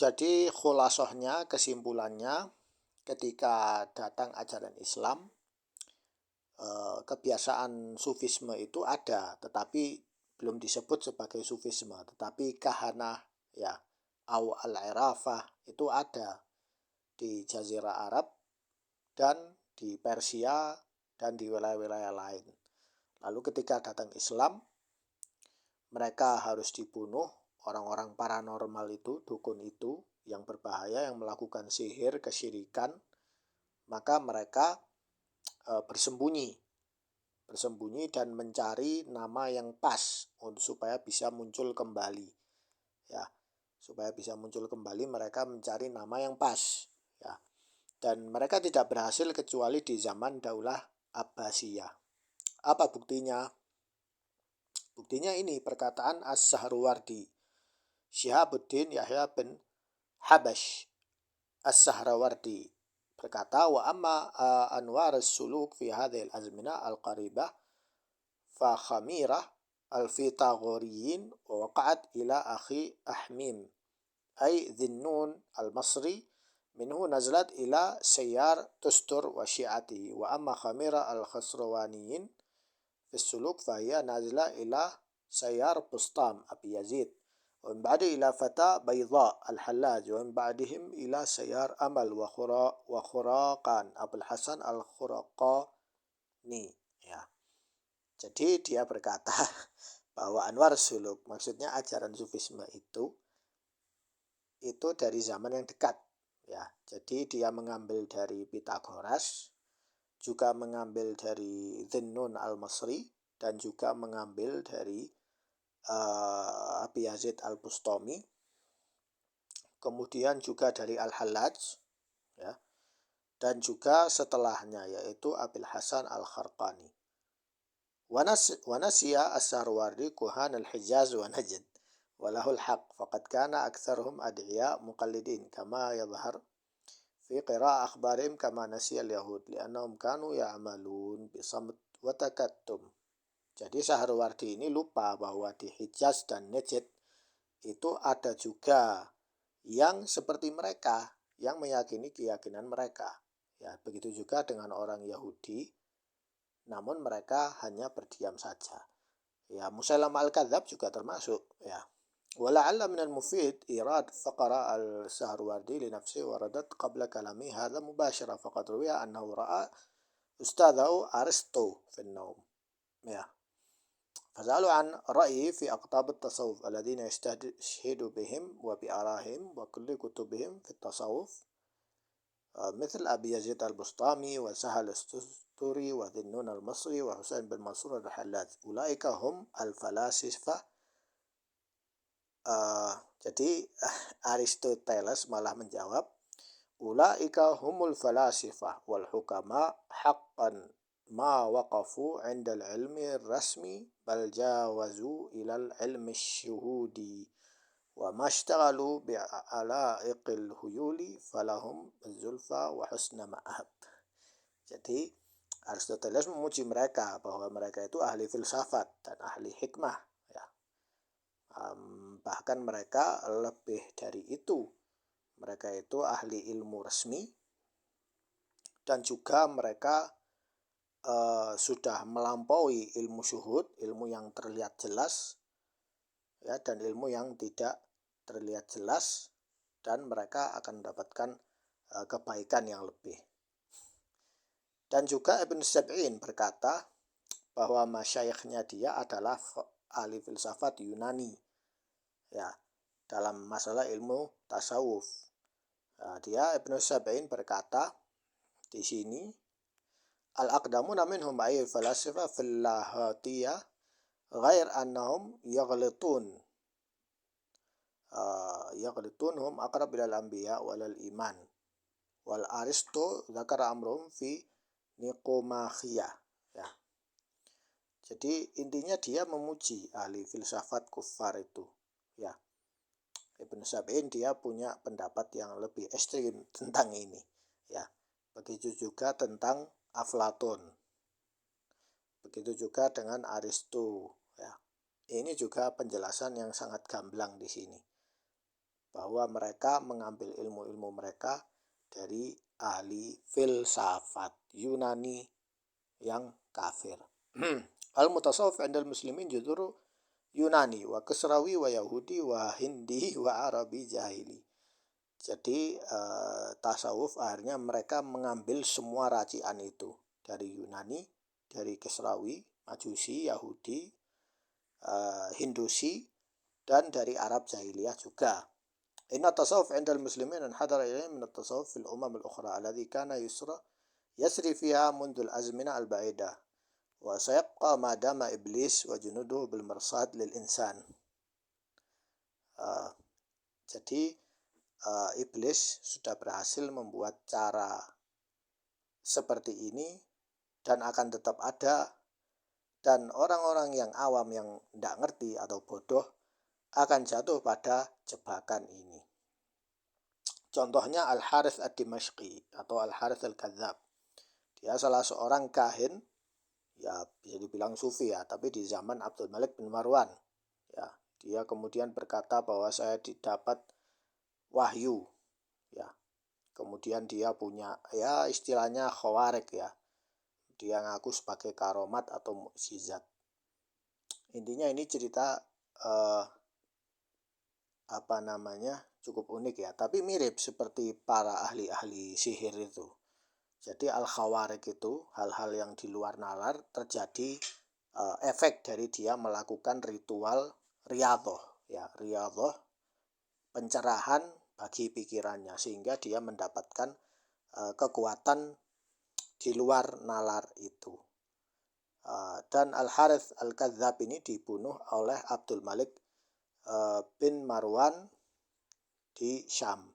Jadi khulasohnya, kesimpulannya, ketika datang ajaran Islam, kebiasaan sufisme itu ada, tetapi belum disebut sebagai sufisme, tetapi kahanah ya, au al-irafah itu ada di Jazirah Arab dan di Persia dan di wilayah-wilayah lain. Lalu ketika datang Islam, mereka harus dibunuh, orang-orang paranormal itu, dukun itu, yang berbahaya, yang melakukan sihir, kesyirikan, maka mereka bersembunyi dan mencari nama yang pas supaya bisa muncul kembali. Ya, supaya bisa muncul kembali, mereka mencari nama yang pas. Ya, dan mereka tidak berhasil kecuali di zaman Daulah Abbasiyah. Apa buktinya? Buktinya ini perkataan As-Sahrawardi, Syihabuddin Yahya bin Habash As-Sahrawardi berkata, wa amma anwar as-suluk fi hadhihi al-azmina al-qaribah fa khamirah al-Fitaghoriyin wa waqa'at ila akhi Ahmim ay Dhinnun al-Masri minhu nazlat ila Sayyar Tustur wa Syi'ati wa amma khamira al-Khasrawaniyin في السلوك فهي نازلة إلى سيار بسطام أبي يزيد ومن بعده إلى فتى بيضاء الحلاج ومن بعدهم إلى سيار أمل وخراقان أبو الحسن الخرقاني. Ya. Jadi dia berkata bahwa Anwar Suluk, maksudnya ajaran sufisme itu dari zaman yang dekat. Ya, jadi dia mengambil dari Pitagoras, juga mengambil dari Dhinnun al-Masri, dan juga mengambil dari Abi Yazid al-Bustami, kemudian juga dari Al-Hallaj, ya, dan juga setelahnya yaitu Abil Hasan al-Kharqani. Wanasiya as-Sarwardi kuhan al-Hijaz wa Najd walahul haq faqad kana aktsaruhum ad'iya muqallidin kama yadhhar fi qira'a akhbarihim kama nasiyal yahud li'annahum kanu ya'malun bisamt wa takattum. Jadi Sahrawardi ini lupa bahwa di Hijaz dan Najd itu ada juga yang seperti mereka, yang meyakini keyakinan mereka. Ya, begitu juga dengan orang Yahudi, namun mereka hanya berdiam saja. Ya, Musailamah al-Kadzab juga termasuk, ya. ولعل من المفيد إيراد فقرة السهروردي لنفسه وردت قبل كلامه هذا مباشرة فقد روي أنه رأى أستاذه أرسطو في النوم. Ya. فسألوا عن رأيه في أقطاب التصوف الذين يستشهد بهم وبآرائهم وكل كتبهم في التصوف مثل أبي يزيد البسطامي وسهل التستوري وذنون المصري وحسين بن منصور الحلاج أولئك هم الفلاسفة. Jadi Aristoteles malah menjawab, ulaika humul falasifah wal hukama haqqan ma waqafu 'inda al-ilmi rasmi bal jawazu ila al-ilmi syuhudi wa mashtaghalu bi'alaiqil huyuli falahum zulfa wa husna ma'ab. Jadi Aristoteles memuji mereka bahwa mereka itu ahli filsafat dan ahli hikmah, ya. Bahkan mereka lebih dari itu, mereka itu ahli ilmu resmi dan juga mereka sudah melampaui ilmu syuhud, ilmu yang terlihat jelas, ya, dan ilmu yang tidak terlihat jelas, dan mereka akan mendapatkan kebaikan yang lebih. Dan juga Ibn Sab'in berkata bahwa masyayikhnya dia adalah ahli filsafat Yunani, ya, dalam masalah ilmu tasawuf. Dia Ibn Sab'in berkata di sini, al-aqdamuna minhum ay falasifa fil lahatiyah ghair annahum yaghlitun hum aqrab ila al-anbiya wal iman wal Aristo dzakara amrum fi Niqomachiyah, ya. Jadi intinya dia memuji ahli filsafat kufar itu, ya. Ibn Sab'in dia punya pendapat yang lebih ekstrim tentang ini, ya. Begitu juga tentang Aflatun, begitu juga dengan Aristo, ya. Ini juga penjelasan yang sangat gamblang di sini. bahwa mereka mengambil ilmu-ilmu mereka dari ahli filsafat Yunani yang kafir. Al-mutasawwif 'indal muslimin justru Yunani wa Kisrawi wa Yahudi wa Hindi wa Arabi jahili. Jadi tasawuf akhirnya mereka mengambil semua racian itu dari Yunani, dari Kisrawi, Majusi, Yahudi, Hindusi, dan dari Arab jahiliyah juga. Inna tasawuf 'indal muslimin an hadara ilayhi min at-tasawuf fil umam al-ukhra alladhi kana yasri fiha mundul azmina al-ba'idah wa sayabqa ma dama iblis wa junuduhu bil marsad lil insan. Jadi iblis sudah berhasil membuat cara seperti ini dan akan tetap ada, dan orang-orang yang awam yang tidak ngerti atau bodoh akan jatuh pada jebakan ini. Contohnya Al-Harith ad-Dimashqi atau Al-Harith al-Kadzab. Dia salah seorang kahin, ya bisa dibilang sufi ya, tapi di zaman Abdul Malik bin Marwan. Ya, dia kemudian berkata bahwa saya didapat wahyu. Ya, kemudian dia punya ya istilahnya khawarik ya. Dia ngaku sebagai karomat atau mukjizat. Intinya ini cerita cukup unik ya, tapi mirip seperti para ahli-ahli sihir itu. Jadi al-khawarik itu hal-hal yang di luar nalar terjadi efek dari dia melakukan ritual riyadhah ya, riyadhah pencerahan bagi pikirannya sehingga dia mendapatkan kekuatan di luar nalar itu. Dan Al-Harith al-Kadzab ini dibunuh oleh Abdul Malik bin Marwan di Syam.